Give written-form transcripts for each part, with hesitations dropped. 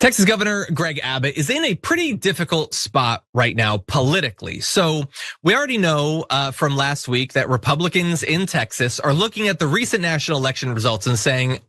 Texas Governor Greg Abbott is in a pretty difficult spot right now politically. So we already know from last week that Republicans in Texas are looking at the recent national election results and saying,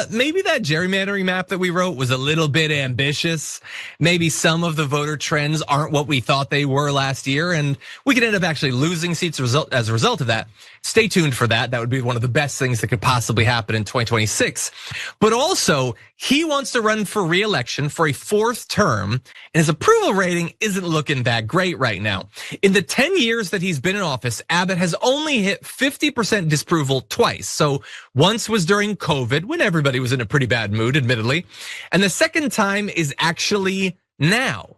maybe that gerrymandering map that we wrote was a little bit ambitious. Maybe some of the voter trends aren't what we thought they were last year, and we could end up actually losing seats as a result of that. Stay tuned for that. That would be one of the best things that could possibly happen in 2026. But also, he wants to run for re-election for a fourth term, and his approval rating isn't looking that great right now. In the 10 years that he's been in office, Abbott has only hit 50% disapproval twice. So once was during COVID, when everybody was in a pretty bad mood, admittedly. And the second time is actually now.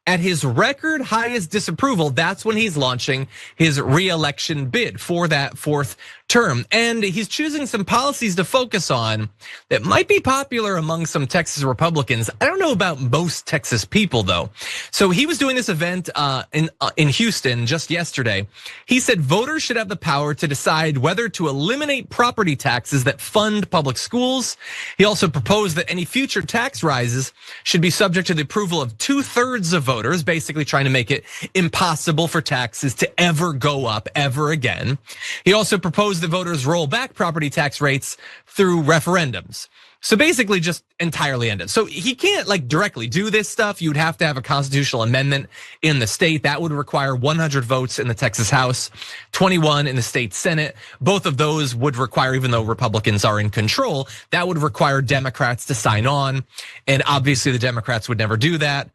At his record highest disapproval, that's when he's launching his re-election bid for that fourth term. And he's choosing some policies to focus on that might be popular among some Texas Republicans. I don't know about most Texas people though. So he was doing this event in Houston just yesterday. He said voters should have the power to decide whether to eliminate property taxes that fund public schools. He also proposed that any future tax rises should be subject to the approval of 2/3 of voters, basically trying to make it impossible for taxes to ever go up ever again. He also proposed that voters roll back property tax rates through referendums. So basically just entirely end it. So he can't directly do this stuff. You'd have to have a constitutional amendment in the state. That would require 100 votes in the Texas House, 21 in the state Senate. Both of those would require, even though Republicans are in control, that would require Democrats to sign on. And obviously the Democrats would never do that.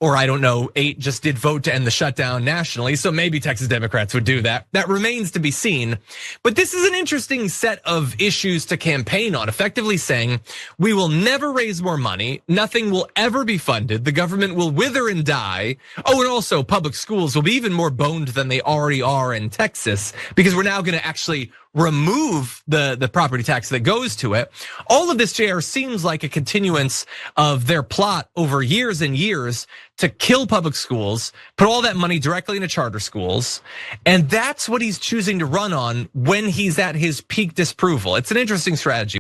Or I don't know, 8 just did vote to end the shutdown nationally, so maybe Texas Democrats would do that. That remains to be seen. But this is an interesting set of issues to campaign on, effectively saying we will never raise more money, nothing will ever be funded, the government will wither and die. Oh, and also public schools will be even more boned than they already are in Texas, because we're now gonna actually remove the property tax that goes to it. All of this, JR, seems like a continuance of their plot over years and years to kill public schools, put all that money directly into charter schools. And that's what he's choosing to run on when he's at his peak disapproval. It's an interesting strategy.